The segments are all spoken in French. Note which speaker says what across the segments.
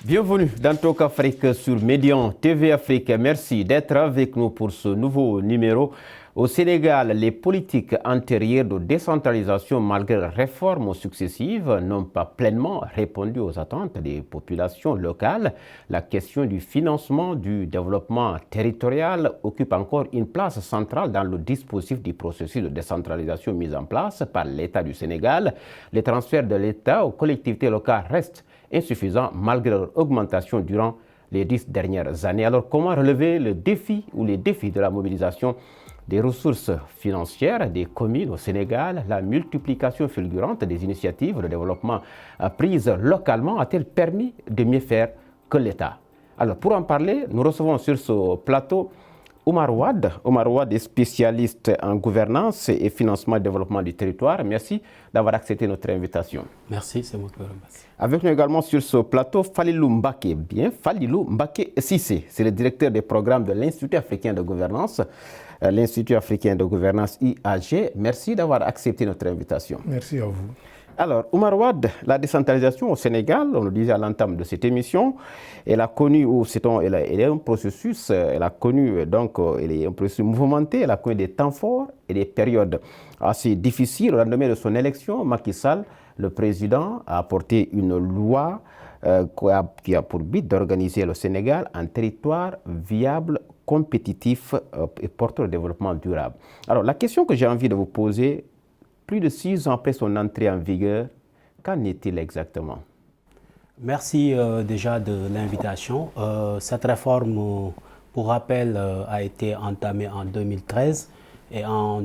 Speaker 1: Bienvenue dans Talk Afrique sur Médian TV Afrique. Merci d'être avec nous pour ce nouveau numéro. Au Sénégal, les politiques antérieures de décentralisation, malgré les réformes successives, n'ont pas pleinement répondu aux attentes des populations locales. La question du financement du développement territorial occupe encore une place centrale dans le dispositif du processus de décentralisation mis en place par l'État du Sénégal. Les transferts de l'État aux collectivités locales restent insuffisants malgré leur augmentation durant les 10 dernières années. Alors, comment relever le défi ou les défis de la mobilisation des ressources financières des communes au Sénégal? La multiplication fulgurante des initiatives de développement prises localement a-t-elle permis de mieux faire que l'État? Alors, pour en parler, nous recevons sur ce plateau Oumar Wade. Oumar Wade est spécialiste en gouvernance et financement et développement du territoire. Merci d'avoir accepté notre invitation.
Speaker 2: Merci, c'est moi qui vous remercie.
Speaker 1: Avec nous également sur ce plateau, Falilou Mbaké. Falilou Mbaké Sissé, c'est le directeur des programmes de l'Institut africain de gouvernance, l'Institut africain de gouvernance IAG. Merci d'avoir accepté notre invitation.
Speaker 3: Merci à vous.
Speaker 1: Alors, Oumar Wade, la décentralisation au Sénégal, on le disait à l'entame de cette émission, elle a connu, elle est un processus, elle a connu, donc, elle est un processus mouvementé, elle a connu des temps forts et des périodes assez difficiles. Au lendemain de son élection, Macky Sall, le président, a apporté une loi qui a pour but d'organiser le Sénégal en territoire viable, compétitif et porteur de développement durable. Alors, la question que j'ai envie de vous poser, plus de 6 ans après son entrée en vigueur, qu'en est-il exactement?
Speaker 2: Merci déjà de l'invitation. Cette réforme, pour rappel, a été entamée en 2013 et en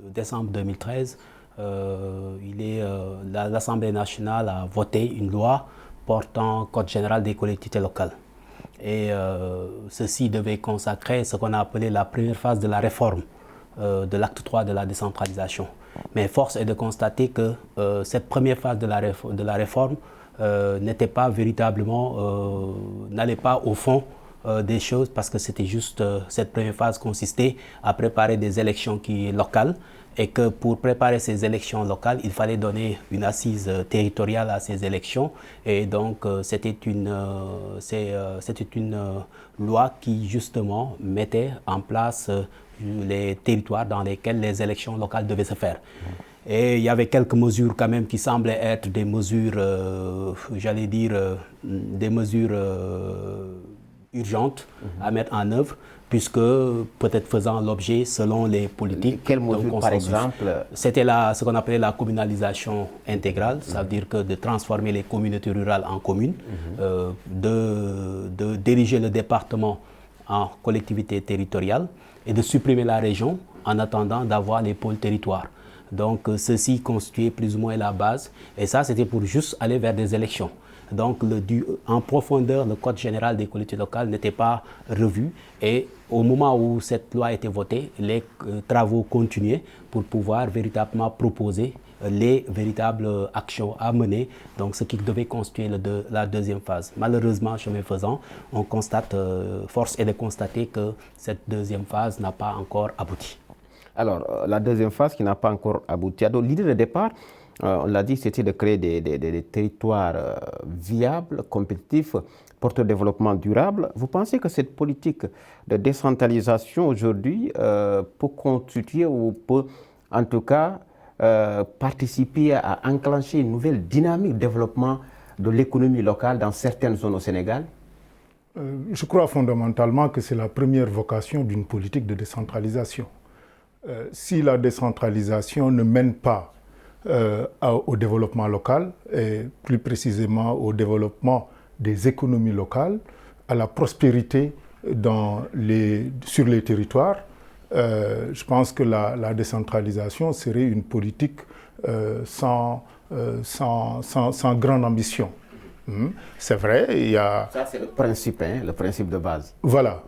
Speaker 2: décembre 2013, l'Assemblée nationale a voté une loi portant Code général des collectivités locales. Et ceci devait consacrer ce qu'on a appelé la première phase de la réforme de l'acte 3 de la décentralisation. Mais force est de constater que cette première phase de la réforme n'était pas véritablement, n'allait pas au fond des choses, parce que c'était juste, cette première phase consistait à préparer des élections locales, et que pour préparer ces élections locales, il fallait donner une assise territoriale à ces élections. Et donc, c'était une loi qui, justement, mettait en place les territoires dans lesquels les élections locales devaient se faire. Et il y avait quelques mesures quand même qui semblaient être des mesures, j'allais dire, des mesures urgentes à mettre en œuvre, puisque peut-être faisant l'objet, selon les politiques...
Speaker 1: Quelles mesures, par exemple?
Speaker 2: C'était ce qu'on appelait la communalisation intégrale, ça veut dire que de transformer les communautés rurales en communes, de diriger le département en collectivité territoriale et de supprimer la région en attendant d'avoir les pôles territoires. Donc ceci constituait plus ou moins la base, et ça c'était pour juste aller vers des élections. Donc en profondeur, le Code général des collectivités locales n'était pas revu, et au moment où cette loi a été votée, les travaux continuaient pour pouvoir véritablement proposer les véritables actions à mener, donc ce qui devait constituer la deuxième phase. Malheureusement, chemin faisant, on constate, force est de constater que cette deuxième phase n'a pas encore abouti.
Speaker 1: Alors, la deuxième phase qui n'a pas encore abouti. Donc, l'idée de départ, on l'a dit, c'était de créer des territoires viables, compétitifs, porteurs de développement durable. Vous pensez que cette politique de décentralisation aujourd'hui peut constituer ou peut, en tout cas, participer à enclencher une nouvelle dynamique de développement de l'économie locale dans certaines zones au Sénégal?
Speaker 3: Je crois fondamentalement que c'est la première vocation d'une politique de décentralisation. Si la décentralisation ne mène pas au développement local, et plus précisément au développement des économies locales, à la prospérité sur les territoires, je pense que la décentralisation serait une politique sans grande ambition. C'est vrai, il y a...
Speaker 1: Ça, c'est le principe, le principe de base.
Speaker 3: Voilà.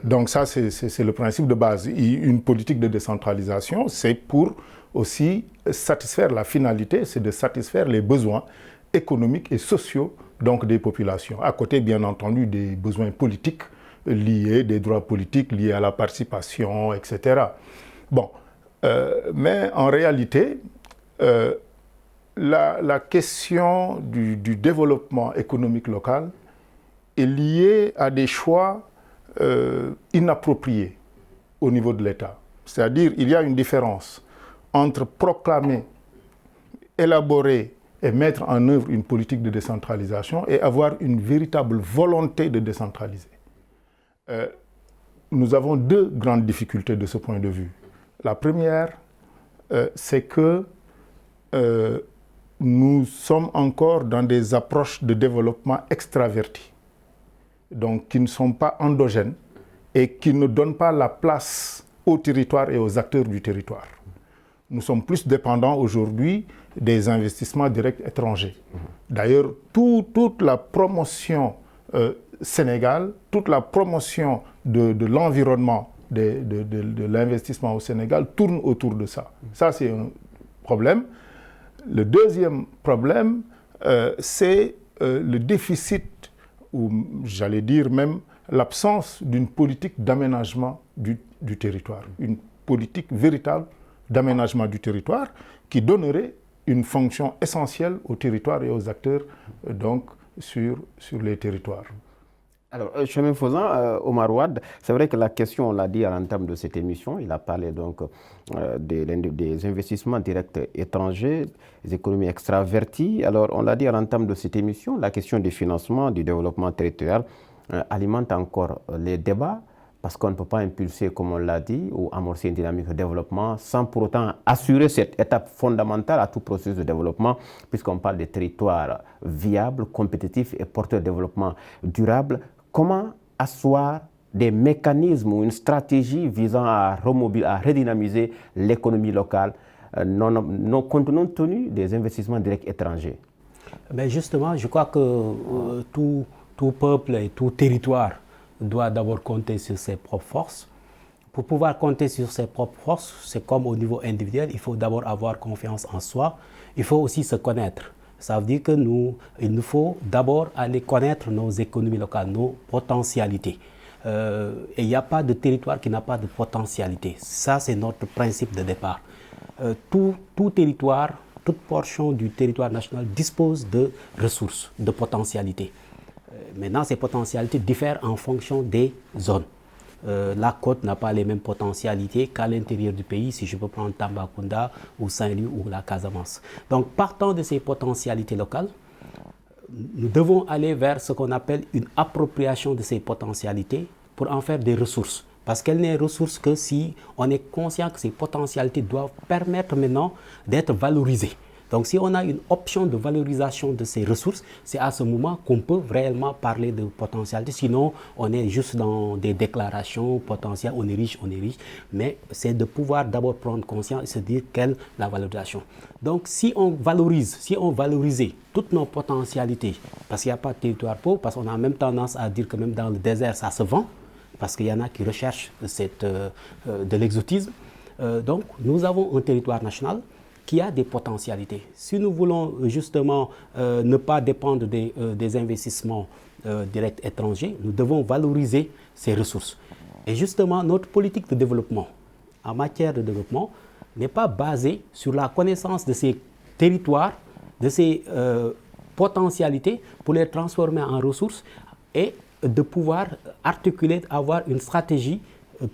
Speaker 3: Donc ça, c'est le principe de base. Une politique de décentralisation, c'est pour aussi satisfaire la finalité, c'est de satisfaire les besoins économiques et sociaux donc des populations. À côté, bien entendu, des besoins politiques liés, des droits politiques liés à la participation, etc. Bon, mais en réalité, la question du développement économique local est liée à des choix inappropriés au niveau de l'État. C'est-à-dire il y a une différence entre proclamer, élaborer et mettre en œuvre une politique de décentralisation et avoir une véritable volonté de décentraliser. Nous avons deux grandes difficultés de ce point de vue. La première, c'est que nous sommes encore dans des approches de développement extraverties, donc qui ne sont pas endogènes et qui ne donnent pas la place au territoire et aux acteurs du territoire. Nous sommes plus dépendants aujourd'hui des investissements directs étrangers. D'ailleurs, toute la promotion Sénégal, toute la promotion de l'environnement, de l'investissement au Sénégal tourne autour de ça. Ça, c'est un problème. Le deuxième problème, c'est le déficit, ou j'allais dire même l'absence d'une politique d'aménagement du territoire. Une politique véritable d'aménagement du territoire qui donnerait une fonction essentielle au territoire et aux acteurs donc, sur les territoires.
Speaker 1: Alors, chemin faisant, Omar Ouad, c'est vrai que la question, on l'a dit à l'entame de cette émission, il a parlé donc des investissements directs étrangers, des économies extraverties. Alors, on l'a dit à l'entame de cette émission, la question du financement, du développement territorial alimente encore les débats parce qu'on ne peut pas impulser, comme on l'a dit, ou amorcer une dynamique de développement sans pour autant assurer cette étape fondamentale à tout processus de développement, puisqu'on parle de territoires viables, compétitifs et porteurs de développement durable. Comment asseoir des mécanismes ou une stratégie visant à redynamiser l'économie locale, compte tenu des investissements directs étrangers?
Speaker 2: Ben justement, je crois que tout peuple et tout territoire doit d'abord compter sur ses propres forces. Pour pouvoir compter sur ses propres forces, c'est comme au niveau individuel, il faut d'abord avoir confiance en soi. Il faut aussi se connaître. Ça veut dire qu'il nous faut d'abord aller connaître nos économies locales, nos potentialités. Et il n'y a pas de territoire qui n'a pas de potentialité. Ça, c'est notre principe de départ. Tout territoire, toute portion du territoire national dispose de ressources, de potentialités. Maintenant, ces potentialités diffèrent en fonction des zones. La côte n'a pas les mêmes potentialités qu'à l'intérieur du pays, si je peux prendre Tambacounda ou Saint-Louis ou la Casamance. Donc, partant de ces potentialités locales, nous devons aller vers ce qu'on appelle une appropriation de ces potentialités pour en faire des ressources. Parce qu'elles n'est ressources que si on est conscient que ces potentialités doivent permettre maintenant d'être valorisées. Donc, si on a une option de valorisation de ces ressources, c'est à ce moment qu'on peut réellement parler de potentialité. Sinon, on est juste dans des déclarations potentielles, on est riche. Mais c'est de pouvoir d'abord prendre conscience et se dire quelle est la valorisation. Donc, si on valorisait toutes nos potentialités, parce qu'il n'y a pas de territoire pauvre, parce qu'on a même tendance à dire que même dans le désert, ça se vend, parce qu'il y en a qui recherchent de l'exotisme. Donc, nous avons un territoire national qui a des potentialités. Si nous voulons justement ne pas dépendre des investissements directs étrangers, nous devons valoriser ces ressources. Et justement, notre politique de développement, en matière de développement, n'est pas basée sur la connaissance de ces territoires, de ces potentialités pour les transformer en ressources et de pouvoir articuler, avoir une stratégie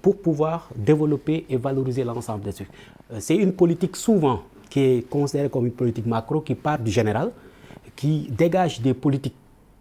Speaker 2: pour pouvoir développer et valoriser l'ensemble des trucs. C'est une politique souvent qui est considérée comme une politique macro, qui part du général, qui dégage des politiques,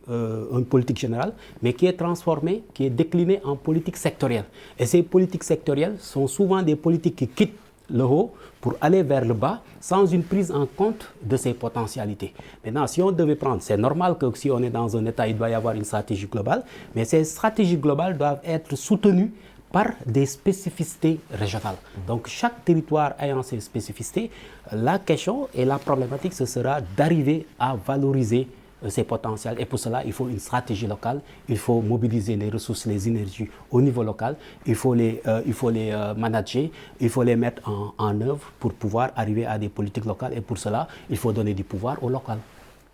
Speaker 2: une politique générale, mais qui est transformée, qui est déclinée en politique sectorielle. Et ces politiques sectorielles sont souvent des politiques qui quittent le haut pour aller vers le bas, sans une prise en compte de ces potentialités. Maintenant, si on devait prendre, c'est normal que si on est dans un État, il doit y avoir une stratégie globale, mais ces stratégies globales doivent être soutenues par des spécificités régionales. Donc, chaque territoire ayant ses spécificités, la question et la problématique, ce sera d'arriver à valoriser ces potentiels. Et pour cela, il faut une stratégie locale, il faut mobiliser les ressources, les énergies au niveau local, il faut les manager, il faut les mettre en œuvre pour pouvoir arriver à des politiques locales. Et pour cela, il faut donner du pouvoir au local.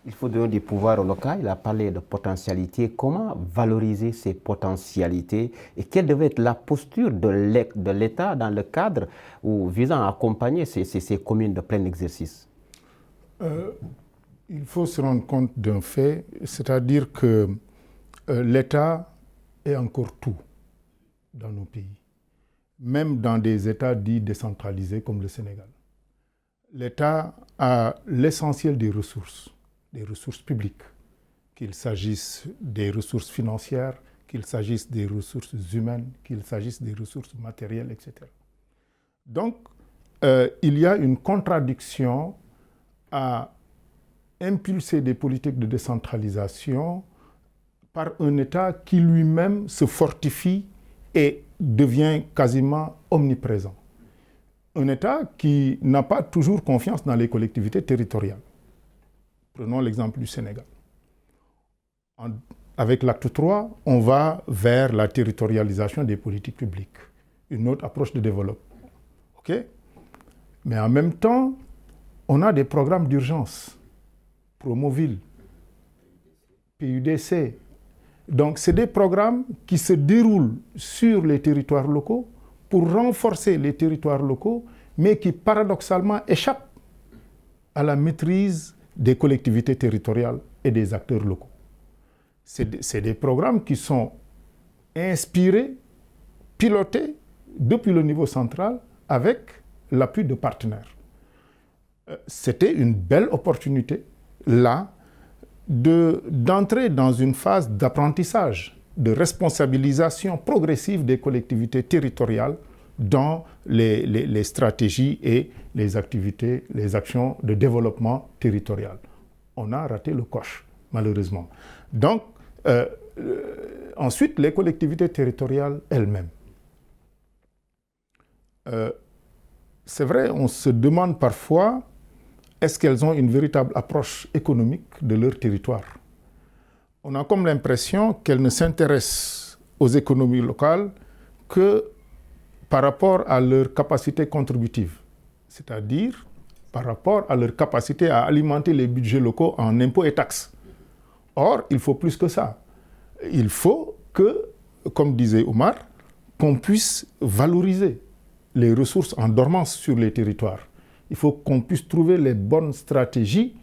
Speaker 1: Il faut donner du pouvoir au local. Il a parlé de potentialités. Comment valoriser ces potentialités et quelle devait être la posture de l'État dans le cadre visant à accompagner ces communes de plein exercice?
Speaker 3: Il faut se rendre compte d'un fait, c'est-à-dire que l'État est encore tout dans nos pays, même dans des États dits décentralisés comme le Sénégal. L'État a l'essentiel des ressources publiques, qu'il s'agisse des ressources financières, qu'il s'agisse des ressources humaines, qu'il s'agisse des ressources matérielles, etc. Donc, il y a une contradiction à impulser des politiques de décentralisation par un État qui lui-même se fortifie et devient quasiment omniprésent. Un État qui n'a pas toujours confiance dans les collectivités territoriales. Prenons l'exemple du Sénégal. Avec l'acte 3, on va vers la territorialisation des politiques publiques, une autre approche de développement. Okay? Mais en même temps, on a des programmes d'urgence, Promoville, PUDC. Donc, c'est des programmes qui se déroulent sur les territoires locaux pour renforcer les territoires locaux, mais qui paradoxalement échappent à la maîtrise des collectivités territoriales et des acteurs locaux. C'est des programmes qui sont inspirés, pilotés depuis le niveau central avec l'appui de partenaires. C'était une belle opportunité, là, d'entrer dans une phase d'apprentissage, de responsabilisation progressive des collectivités territoriales dans les stratégies et les activités, les actions de développement territorial. On a raté le coche, malheureusement. Donc, ensuite, les collectivités territoriales elles-mêmes. C'est vrai, on se demande parfois, est-ce qu'elles ont une véritable approche économique de leur territoire? On a comme l'impression qu'elles ne s'intéressent aux économies locales que par rapport à leur capacité contributive, c'est-à-dire par rapport à leur capacité à alimenter les budgets locaux en impôts et taxes. Or, il faut plus que ça. Il faut que, comme disait Omar, qu'on puisse valoriser les ressources en dormance sur les territoires. Il faut qu'on puisse trouver les bonnes stratégies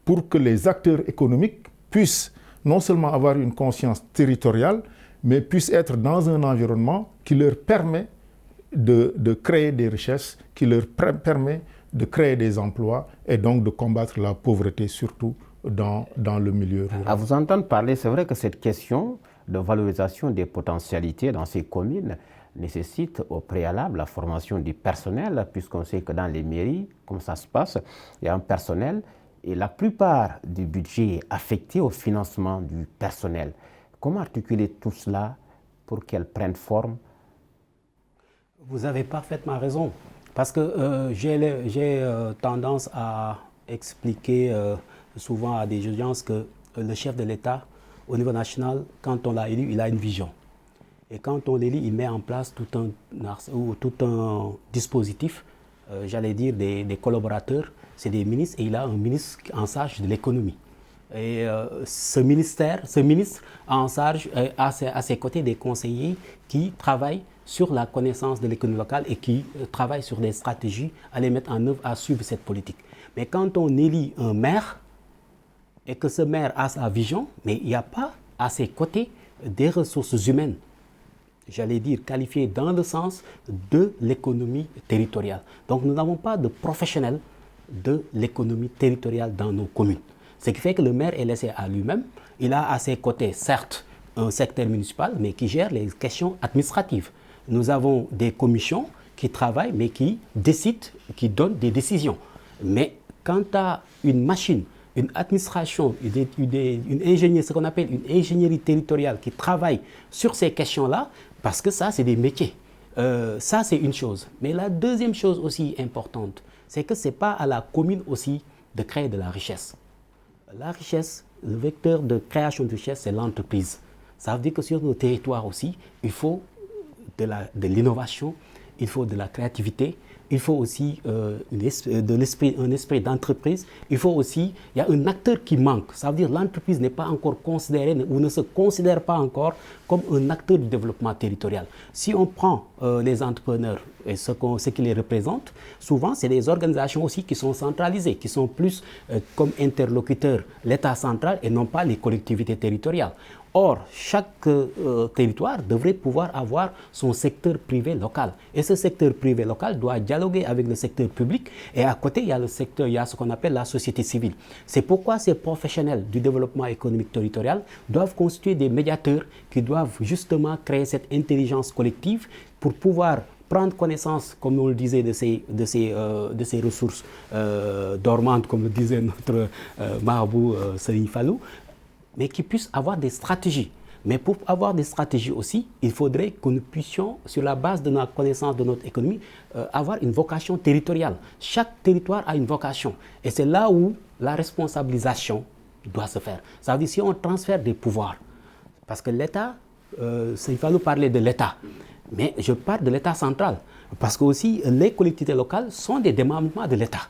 Speaker 3: pour que les acteurs économiques puissent non seulement avoir une conscience territoriale, mais puissent être dans un environnement qui leur permet de créer des richesses, qui leur permet de créer des emplois et donc de combattre la pauvreté, surtout dans le milieu rural.
Speaker 1: À vous entendre parler, c'est vrai que cette question de valorisation des potentialités dans ces communes nécessite au préalable la formation du personnel, puisqu'on sait que dans les mairies, comme ça se passe, il y a un personnel et la plupart du budget est affecté au financement du personnel. Comment articuler tout cela pour qu'elle prenne forme?
Speaker 2: Vous avez parfaitement raison, parce que j'ai tendance à expliquer souvent à des audiences que le chef de l'État, au niveau national, quand on l'a élu, il a une vision. Et quand on l'élit, il met en place tout un dispositif, j'allais dire des collaborateurs, c'est des ministres, et il a un ministre en charge de l'économie. Et ce ministre a en charge à ses côtés des conseillers qui travaillent sur la connaissance de l'économie locale et qui travaillent sur des stratégies à les mettre en œuvre, à suivre cette politique. Mais quand on élit un maire et que ce maire a sa vision, mais il n'y a pas à ses côtés des ressources humaines, j'allais dire qualifiées dans le sens de l'économie territoriale. Donc nous n'avons pas de professionnels de l'économie territoriale dans nos communes. Ce qui fait que le maire est laissé à lui-même. Il a à ses côtés, certes, un secteur municipal, mais qui gère les questions administratives. Nous avons des commissions qui travaillent, mais qui décident, qui donnent des décisions. Mais quant à une machine, une administration, une ingénierie, ce qu'on appelle une ingénierie territoriale qui travaille sur ces questions-là, parce que ça, c'est des métiers. Ça, c'est une chose. Mais la deuxième chose aussi importante, c'est que ce n'est pas à la commune aussi de créer de la richesse. La richesse, le vecteur de création de richesse, c'est l'entreprise. Ça veut dire que sur nos territoires aussi, il faut de l'innovation, il faut de la créativité, il faut aussi un esprit d'entreprise. Il faut aussi, il y a un acteur qui manque. Ça veut dire que l'entreprise n'est pas encore considérée ou ne se considère pas encore comme un acteur du développement territorial. Si on prend les entrepreneurs et ce qui les représente, souvent c'est des organisations aussi qui sont centralisées, qui sont plus comme interlocuteurs l'État central et non pas les collectivités territoriales. Or, chaque territoire devrait pouvoir avoir son secteur privé local. Et ce secteur privé local doit dialoguer avec le secteur public. Et à côté, il y a ce qu'on appelle la société civile. C'est pourquoi ces professionnels du développement économique territorial doivent constituer des médiateurs qui doivent justement créer cette intelligence collective pour pouvoir prendre connaissance, comme on le disait, de ces ressources dormantes, comme le disait notre marabout Serigne Fallou, mais qui puissent avoir des stratégies. Mais pour avoir des stratégies aussi, il faudrait que nous puissions, sur la base de notre connaissance de notre économie, avoir une vocation territoriale. Chaque territoire a une vocation. Et c'est là où la responsabilisation doit se faire. Ça veut dire si on transfère des pouvoirs, parce que l'État, il faut nous parler de l'État, mais je parle de l'État central, parce que aussi les collectivités locales sont des démembrements de l'État.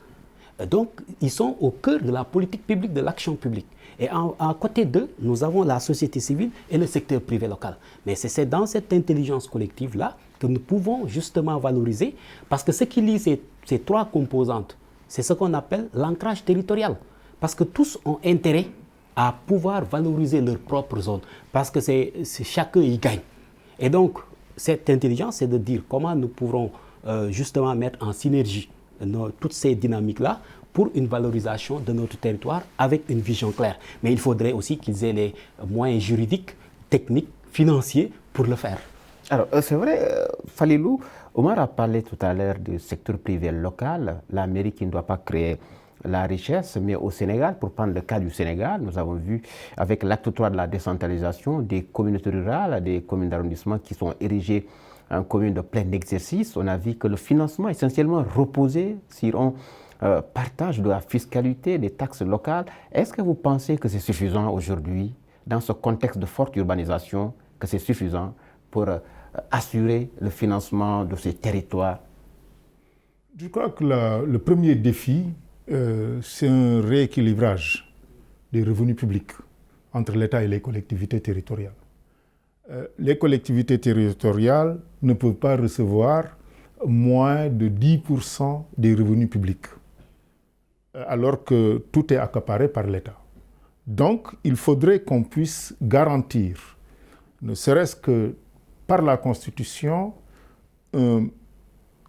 Speaker 2: Donc, ils sont au cœur de la politique publique, de l'action publique. Et à côté d'eux, nous avons la société civile et le secteur privé local. Mais c'est dans cette intelligence collective-là que nous pouvons justement valoriser, parce que ce qui lie ces trois composantes, c'est ce qu'on appelle l'ancrage territorial. Parce que tous ont intérêt à pouvoir valoriser leur propre zone, parce que chacun y gagne. Et donc, cette intelligence, c'est de dire comment nous pourrons justement mettre en synergie toutes ces dynamiques-là pour une valorisation de notre territoire avec une vision claire. Mais il faudrait aussi qu'ils aient les moyens juridiques, techniques, financiers pour le faire.
Speaker 1: Alors, c'est vrai, Falilou, Omar a parlé tout à l'heure du secteur privé local, la mairie qui ne doit pas créer la richesse, mais au Sénégal, pour prendre le cas du Sénégal, nous avons vu avec l'acte 3 de la décentralisation des communautés rurales, des communes d'arrondissement qui sont érigées en communes de plein exercice, on a vu que le financement essentiellement reposait sur un partage de la fiscalité, des taxes locales. Est-ce que vous pensez que c'est suffisant aujourd'hui, dans ce contexte de forte urbanisation, que c'est suffisant pour assurer le financement de ces territoires?
Speaker 3: Je crois que le premier défi, c'est un rééquilibrage des revenus publics entre l'État et les collectivités territoriales. Les collectivités territoriales ne peuvent pas recevoir moins de 10% des revenus publics, alors que tout est accaparé par l'État. Donc, il faudrait qu'on puisse garantir, ne serait-ce que par la Constitution, un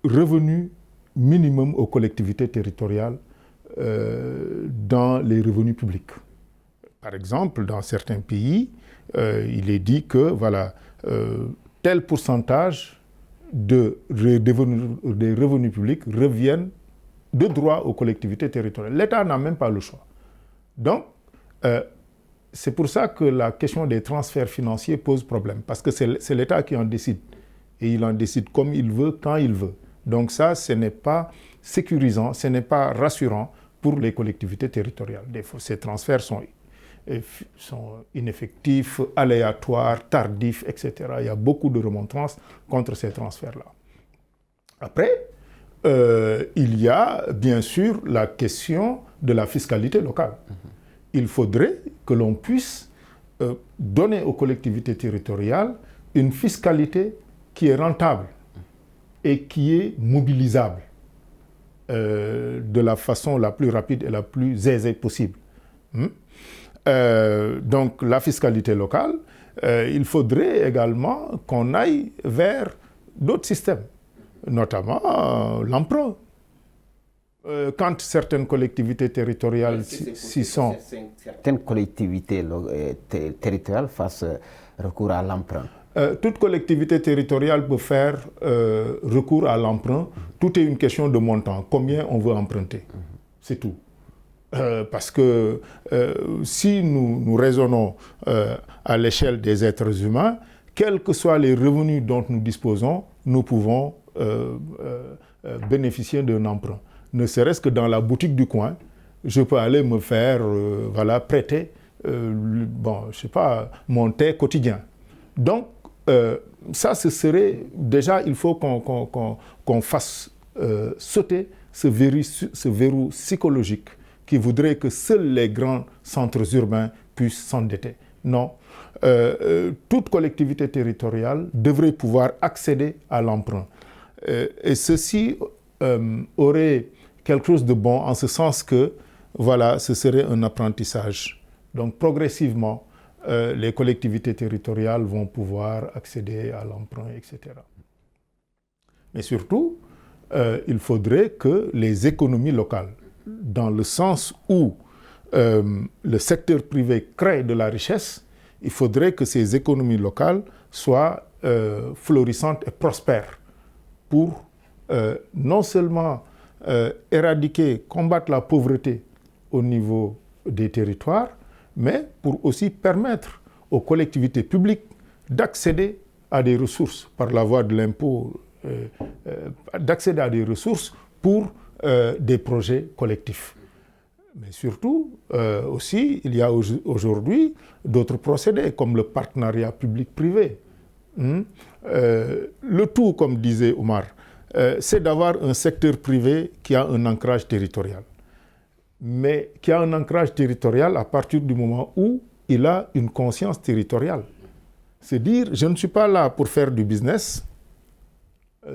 Speaker 3: revenu minimum aux collectivités territoriales dans les revenus publics. Par exemple, dans certains pays, il est dit que voilà, tel pourcentage des revenus publics reviennent de droit aux collectivités territoriales. L'État n'a même pas le choix. Donc, c'est pour ça que la question des transferts financiers pose problème, parce que c'est l'État qui en décide. Et il en décide comme il veut, quand il veut. Donc ça, ce n'est pas sécurisant, ce n'est pas rassurant pour les collectivités territoriales. Des fois, ces transferts sont ineffectifs, aléatoires, tardifs, etc. Il y a beaucoup de remontrances contre ces transferts-là. Après, il y a bien sûr la question de la fiscalité locale. Il faudrait que l'on puisse donner aux collectivités territoriales une fiscalité qui est rentable et qui est mobilisable de la façon la plus rapide et la plus aisée possible. Donc la fiscalité locale, il faudrait également qu'on aille vers d'autres systèmes, notamment l'emprunt. Quand certaines collectivités territoriales s'y sont...
Speaker 1: Certaines collectivités territoriales fassent recours à l'emprunt.
Speaker 3: Toute collectivité territoriale peut faire recours à l'emprunt. Tout est une question de montant. Combien on veut emprunter? C'est tout. Parce que si nous raisonnons à l'échelle des êtres humains, quels que soient les revenus dont nous disposons, nous pouvons bénéficier d'un emprunt. Ne serait-ce que dans la boutique du coin, je peux aller me faire prêter mon thé quotidien. Donc, ça, ce serait... Déjà, il faut qu'on fasse sauter ce verrou psychologique qui voudrait que seuls les grands centres urbains puissent s'endetter. Non. Toute collectivité territoriale devrait pouvoir accéder à l'emprunt. Et ceci aurait quelque chose de bon en ce sens que, voilà, ce serait un apprentissage. Donc progressivement, les collectivités territoriales vont pouvoir accéder à l'emprunt, etc. Mais surtout, il faudrait que les économies locales, dans le sens où le secteur privé crée de la richesse, il faudrait que ces économies locales soient florissantes et prospères pour non seulement éradiquer, combattre la pauvreté au niveau des territoires, mais pour aussi permettre aux collectivités publiques d'accéder à des ressources par la voie de l'impôt, d'accéder à des ressources pour des projets collectifs. Mais surtout, aussi, il y a aujourd'hui d'autres procédés, comme le partenariat public-privé. Le tout, comme disait Omar, c'est d'avoir un secteur privé qui a un ancrage territorial. Mais qui a un ancrage territorial à partir du moment où il a une conscience territoriale. C'est dire, je ne suis pas là pour faire du business,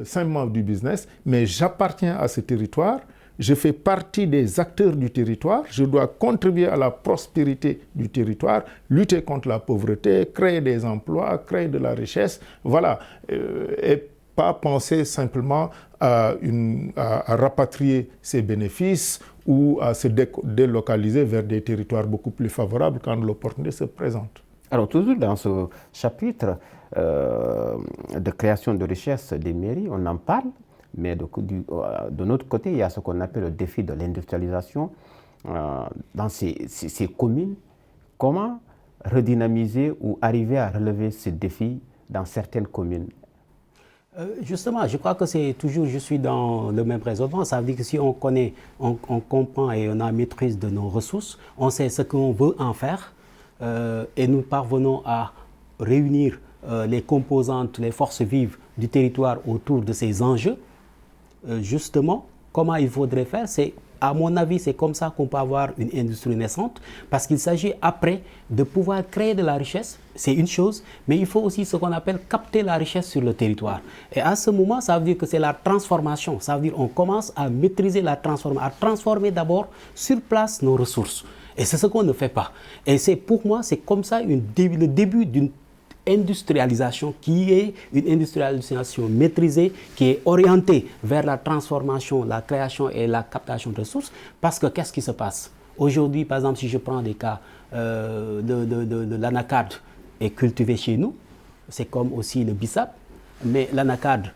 Speaker 3: simplement du business, mais j'appartiens à ce territoire, je fais partie des acteurs du territoire, je dois contribuer à la prospérité du territoire, lutter contre la pauvreté, créer des emplois, créer de la richesse, voilà. Et pas penser simplement à rapatrier ses bénéfices ou à se délocaliser vers des territoires beaucoup plus favorables quand l'opportunité se présente.
Speaker 1: Alors, toujours dans ce chapitre de création de richesse des mairies, on en parle, mais de notre côté, il y a ce qu'on appelle le défi de l'industrialisation dans ces communes. Comment redynamiser ou arriver à relever ce défi dans certaines communes?
Speaker 2: Justement, je crois que c'est toujours, je suis dans le même raisonnement. Ça veut dire que si on connaît, on comprend et on a maîtrise de nos ressources, on sait ce qu'on veut en faire et nous parvenons à réunir les composantes, les forces vives du territoire autour de ces enjeux. Justement, comment il faudrait faire, c'est, à mon avis, c'est comme ça qu'on peut avoir une industrie naissante, parce qu'il s'agit après de pouvoir créer de la richesse, c'est une chose, mais il faut aussi ce qu'on appelle capter la richesse sur le territoire. Et à ce moment, ça veut dire que c'est la transformation, ça veut dire qu'on commence à maîtriser la transformation, à transformer d'abord sur place nos ressources. Et c'est ce qu'on ne fait pas. Et c'est, pour moi, c'est comme ça le début d'une industrialisation qui est une industrialisation maîtrisée, qui est orientée vers la transformation, la création et la captation de ressources. Parce que qu'est-ce qui se passe? Aujourd'hui, par exemple, si je prends des cas de l'anacarde est cultivé chez nous, c'est comme aussi le bissap, mais l'anacarde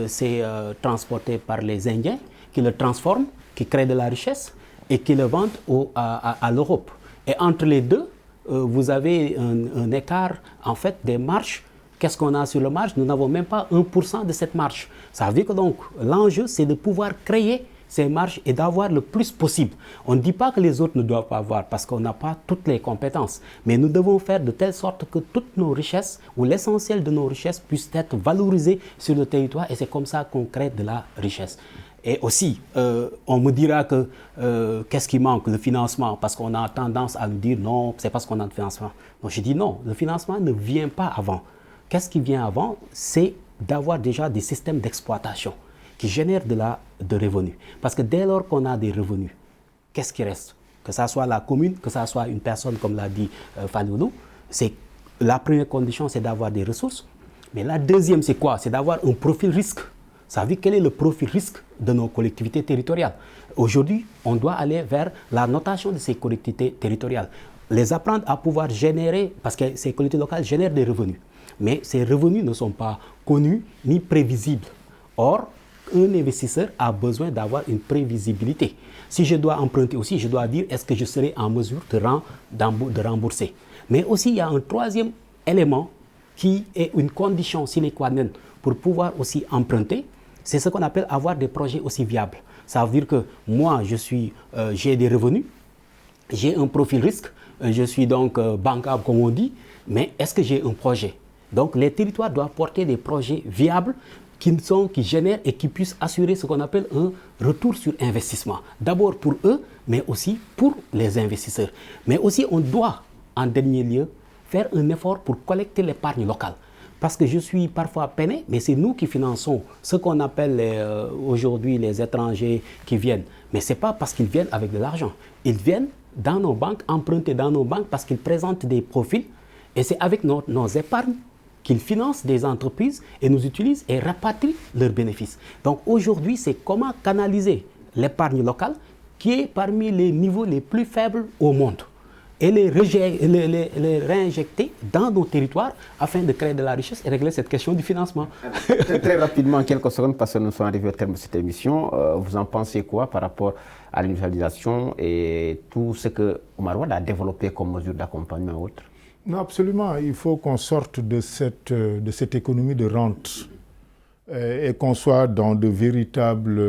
Speaker 2: c'est transporté par les Indiens qui le transforment, qui créent de la richesse et qui le vendent à l'Europe. Et entre les deux, vous avez un écart en fait des marges. Qu'est-ce qu'on a sur le marge? Nous n'avons même pas 1% de cette marge. Ça veut dire que donc l'enjeu c'est de pouvoir créer ces marges et d'avoir le plus possible. On ne dit pas que les autres ne doivent pas avoir parce qu'on n'a pas toutes les compétences. Mais nous devons faire de telle sorte que toutes nos richesses ou l'essentiel de nos richesses puissent être valorisées sur le territoire et c'est comme ça qu'on crée de la richesse. Et aussi, on me dira que qu'est-ce qui manque? Le financement, parce qu'on a tendance à nous dire non, c'est parce qu'on a le financement. Donc je dis non, le financement ne vient pas avant. Qu'est-ce qui vient avant? C'est d'avoir déjà des systèmes d'exploitation qui génèrent de revenus. Parce que dès lors qu'on a des revenus, qu'est-ce qui reste? Que ça soit la commune, que ça soit une personne, comme l'a dit Fanoulou, c'est la première condition, c'est d'avoir des ressources. Mais la deuxième, c'est quoi? C'est d'avoir un profil risque. Ça veut dire quel est le profil risque de nos collectivités territoriales. Aujourd'hui, on doit aller vers la notation de ces collectivités territoriales. Les apprendre à pouvoir générer, parce que ces collectivités locales génèrent des revenus. Mais ces revenus ne sont pas connus ni prévisibles. Or, un investisseur a besoin d'avoir une prévisibilité. Si je dois emprunter aussi, je dois dire est-ce que je serai en mesure de rembourser. Mais aussi, il y a un troisième élément qui est une condition sine qua non pour pouvoir aussi emprunter. C'est ce qu'on appelle avoir des projets aussi viables. Ça veut dire que moi, j'ai des revenus, j'ai un profil risque, je suis donc bancable comme on dit, mais est-ce que j'ai un projet? Donc les territoires doivent porter des projets viables qui génèrent et qui puissent assurer ce qu'on appelle un retour sur investissement. D'abord pour eux, mais aussi pour les investisseurs. Mais aussi, on doit, en dernier lieu, faire un effort pour collecter l'épargne locale. Parce que je suis parfois peiné, mais c'est nous qui finançons ce qu'on appelle aujourd'hui les étrangers qui viennent. Mais ce n'est pas parce qu'ils viennent avec de l'argent. Ils viennent dans nos banques, emprunter dans nos banques parce qu'ils présentent des profils. Et c'est avec nos épargnes qu'ils financent des entreprises et nous utilisent et rapatrient leurs bénéfices. Donc aujourd'hui, c'est comment canaliser l'épargne locale qui est parmi les niveaux les plus faibles au monde et les réinjecter dans nos territoires afin de créer de la richesse et régler cette question du financement.
Speaker 1: Très rapidement, en quelques secondes, parce que nous sommes arrivés au terme de cette émission, vous en pensez quoi par rapport à l'industrialisation et tout ce que Oumar Wade a développé comme mesure d'accompagnement et autres?
Speaker 3: Non, absolument. Il faut qu'on sorte de cette économie de rente et qu'on soit dans de véritables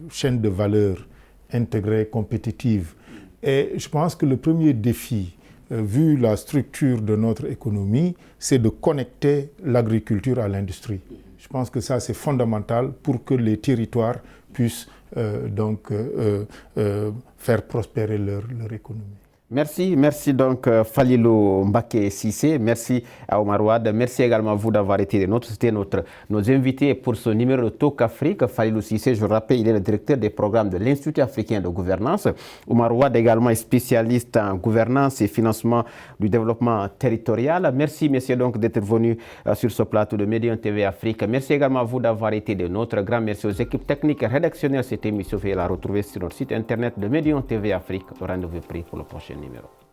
Speaker 3: chaînes de valeur intégrées, compétitives. Et je pense que le premier défi, vu la structure de notre économie, c'est de connecter l'agriculture à l'industrie. Je pense que ça, c'est fondamental pour que les territoires puissent faire prospérer leur économie.
Speaker 1: Merci donc Falilou Mbaké Cissé, merci à Oumar Wade, merci également à vous d'avoir été nos invités pour ce numéro de Talk Afrique. Falilou Cissé, je rappelle, il est le directeur des programmes de l'Institut africain de gouvernance. Oumar Wade également est spécialiste en gouvernance et financement du développement territorial. Merci messieurs donc d'être venus sur ce plateau de Médian TV Afrique. Merci également à vous d'avoir été des nôtres. Grand merci aux équipes techniques et rédactionnelles. Cette émission, vous la retrouver sur notre site internet de Médian TV Afrique. Rendez-vous pris pour le prochain numéro.